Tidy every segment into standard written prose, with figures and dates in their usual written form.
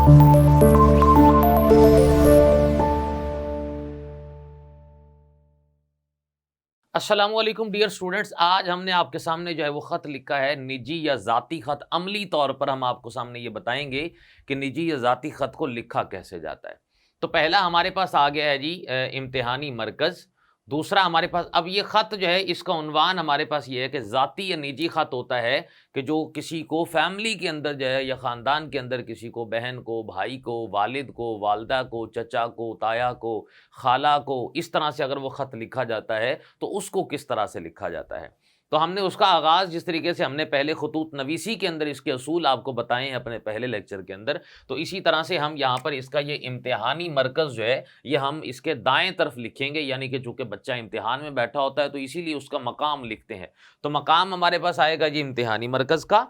अस्सलामुअलैकुम dear students, आज हमने आपके सामने जो है वो ख़त लिखा है निजी या ज़ाती ख़त। अमली तौर पर हम आपको सामने ये बताएंगे कि निजी या ज़ाती ख़त को लिखा कैसे जाता है। तो पहला हमारे पास आ गया है जी इम्तिहानी मरकज़। दूसरा हमारे पास अब ये ख़त जो है इसका उन्वान हमारे पास ये है कि ज़ाती या निजी ख़त होता है कि जो किसी को फैमिली के अंदर जो है या ख़ानदान के अंदर किसी को, बहन को, भाई को, वालिद को, वालदा को, चचा को, ताया को, खाला को, इस तरह से अगर वो ख़त लिखा जाता है तो उसको किस तरह से लिखा जाता है। तो हमने उसका आगाज़ जिस तरीके से हमने पहले ख़ुतूत नवीसी के अंदर इसके असूल आपको बताए हैं अपने पहले लेक्चर के अंदर, तो इसी तरह से हम यहाँ पर इसका ये इम्तिहानी मरकज़ जो है ये हम इसके दाएं तरफ लिखेंगे, यानी कि चूँकि बच्चा इम्तिहान में बैठा होता है तो इसीलिए उसका मकाम लिखते हैं। तो मकाम हमारे पास आएगा जी इम्तिहानी मरकज़ का।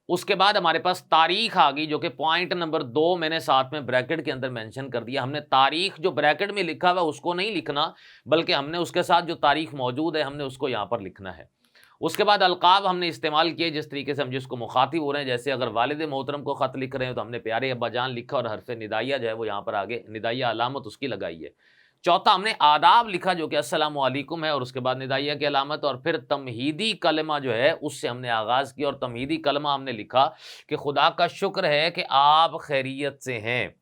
उसके बाद हमारे पास तारीख आ गई, जो कि पॉइंट नंबर 2 मैंने साथ में ब्रैकेट के अंदर मेंशन कर दिया। हमने तारीख जो ब्रैकेट में लिखा हुआ उसको नहीं लिखना, बल्कि हमने उसके साथ जो तारीख मौजूद है हमने उसको यहाँ पर लिखना है। उसके बाद अलकाब हमने इस्तेमाल किए जिस तरीके से हम जिसको मुखातिब हो रहे हैं, जैसे अगर वालिद मोहतरम को ख़त लिख रहे हैं तो हमने प्यारे अब्बा जान लिखा और हरफ निदाइया जो है वो यहाँ पर आगे निदाइया अलामत उसकी लगाई है। चौथा हमने आदाब लिखा जो कि अस्सलामु अलैकुम है और उसके बाद निदाइया की अलामत, और फिर तमहीदी कलमा जो है उससे हमने आगाज़ किया और तमहीदी कलमा हमने लिखा कि खुदा का शुक्र है कि आप खैरियत से हैं।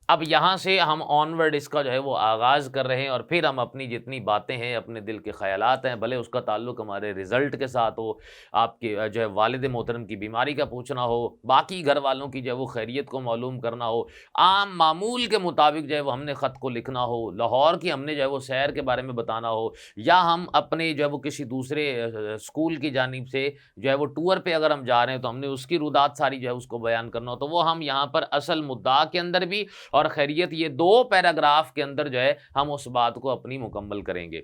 अब यहाँ से हम ऑनवर्ड इसका जो है वो आगाज़ कर रहे हैं और फिर हम अपनी जितनी बातें हैं, अपने दिल के ख़यालात हैं, भले उसका ताल्लुक़ हमारे रिज़ल्ट के साथ हो, आपके जो है वालिद मोहतरम की बीमारी का पूछना हो, बाकी घर वालों की जो है वो खैरियत को मालूम करना हो, आम मामूल के मुताबिक जो है वो हमने ख़त को लिखना हो, लाहौर की हमने जो है वो सैर के बारे में बताना हो, या हम अपने जो है वो किसी दूसरे स्कूल की जानिब से जो है वो टूर पे अगर हम जा रहे हैं तो हमने उसकी रुदात सारी जो है उसको बयान करना हो, तो वो हम यहाँ पर असल मुद्दा के अंदर भी और खैरियत ये 2 पैराग्राफ के अंदर जो है हम उस बात को अपनी मुकम्मल करेंगे।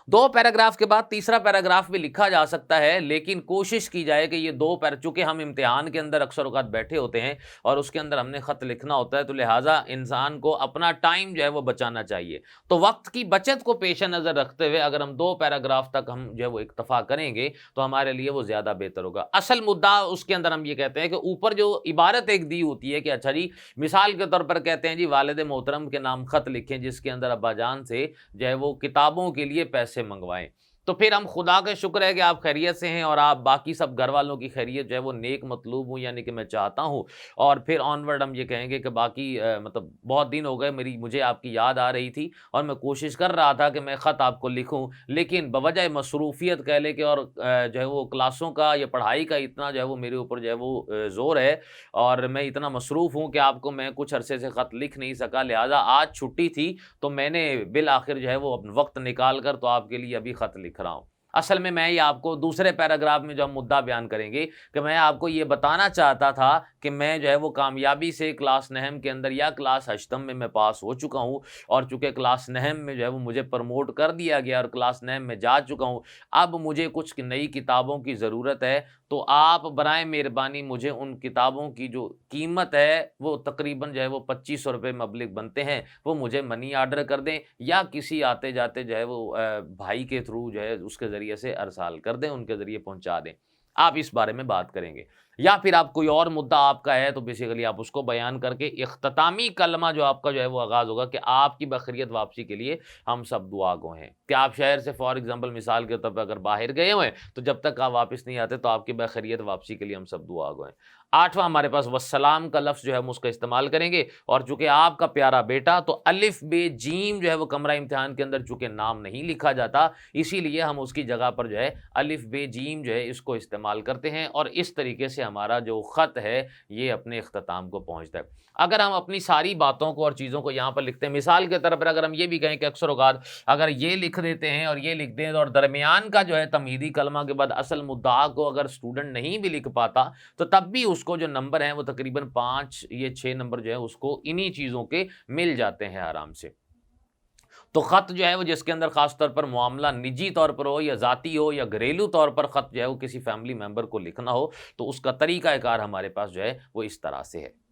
2 पैराग्राफ के बाद तीसरा पैराग्राफ भी लिखा जा सकता है, लेकिन कोशिश की जाए कि ये 2 चूँकि हम इम्तिहान के अंदर अक्सर औक़ात बैठे होते हैं और उसके अंदर हमने ख़त लिखना होता है, तो लिहाजा इंसान को अपना टाइम जो है वो बचाना चाहिए। तो वक़्त की बचत को पेश नज़र रखते हुए अगर हम 2 पैराग्राफ तक हम जो है वो इक्तफ़ा करेंगे तो हमारे लिए वो ज़्यादा बेहतर होगा। असल मुद्दा उसके अंदर हम ये कहते हैं कि ऊपर जो इबारत एक दी होती है कि अच्छा जी, मिसाल के तौर पर कहते हैं जी वालिद मोहतरम के नाम ख़त लिखें जिसके अंदर अब्बाजान से जो है वो किताबों के लिए पैसे मंगवाएं। तो फिर हम खुदा का शुक्र है कि आप खैरियत से हैं और आप बाकी सब घर वालों की खैरियत जो है वो नेक मतलूब हूँ, यानी कि मैं चाहता हूँ। और फिर ऑनवर्ड हम ये कहेंगे कि बाकी मतलब बहुत दिन हो गए मुझे आपकी याद आ रही थी और मैं कोशिश कर रहा था कि मैं ख़त आपको लिखूं, लेकिन बवजह मसरूफियत कह ले के और जो है वो क्लासों का या पढ़ाई का इतना जो है वो मेरे ऊपर जो है वो ज़ोर है और मैं इतना मसरूफ़ हूँ कि आपको मैं कुछ अरसे से ख़त लिख नहीं सका। लिहाजा आज छुट्टी थी तो मैंने बिल आखिर जो है वो वक्त निकाल कर तो आपके लिए अभी ख़त लिख रहा हूँ। असल में मैं ये आपको दूसरे पैराग्राफ में जो हम मुद्दा बयान करेंगे कि मैं आपको ये बताना चाहता था कि मैं जो है वो कामयाबी से क्लास नहम के अंदर या क्लास अष्टम में मैं पास हो चुका हूँ और चूँकि क्लास नहम में जो है वो मुझे प्रमोट कर दिया गया और क्लास नहम में जा चुका हूँ। अब मुझे कुछ नई किताबों की ज़रूरत है, तो आप बराए मेहरबानी मुझे उन किताबों की जो कीमत है वो तकरीबन जो है वो 2500 रुपये मबलग बनते हैं, वो मुझे मनी ऑर्डर कर दें या किसी आते जाते जो है वो भाई के थ्रू जो है उसके ज़रिए से अरसाल कर दें, उनके ज़रिए पहुँचा दें। आप इस बारे में बात करेंगे या फिर आप कोई और मुद्दा आपका है तो बेसिकली आप उसको बयान करके इख्तितामी कलमा जो आपका जो है वो आगाज़ होगा कि आपकी बखैरियत वापसी के लिए हम सब दुआ गो हैं। कि आप शहर से फॉर एग्जांपल मिसाल के तौर पर अगर बाहर गए हुए हैं तो जब तक आप वापस नहीं आते तो आपकी बखैरियत वापसी के लिए हम सब दुआ गो हैं। 8वां हमारे पास वस्सलाम का लफ्ज़ जो है हम उसका इस्तेमाल करेंगे और चूँकि आपका प्यारा बेटा तो अलिफ बे जीम जो है वो कमरा इम्तिहान के अंदर चूँकि नाम नहीं लिखा जाता, इसीलिए हम उसकी जगह पर जो है अलिफ बे जीम जो है इसको इस्तेमाल करते हैं और इस तरीके से हमारा जो ख़त है ये अपने इख्तिताम को पहुँचता है। अगर हम अपनी सारी बातों को और चीज़ों को यहाँ पर लिखते हैं, मिसाल के तौर पर अगर हम ये भी कहें कि अक्सर औक़ात अगर ये लिख देते हैं और ये लिख दें और दरमियान का जो है तमहीदी कलमा के बाद असल मुद्दा को अगर स्टूडेंट नहीं भी लिख पाता तो तब भी उसको जो नंबर हैं वो तकरीबन 5 या 6 नंबर जो है उसको इन्हीं चीज़ों के मिल जाते हैं आराम से। तो ख़त जो है वो जिसके अंदर ख़ास तौर पर मामला निजी तौर पर हो या ज़ाती हो या घरेलू तौर पर ख़त जो है वो किसी फैमिली मेंबर को लिखना हो तो उसका तरीक़ाकार हमारे पास जो है वो इस तरह से है।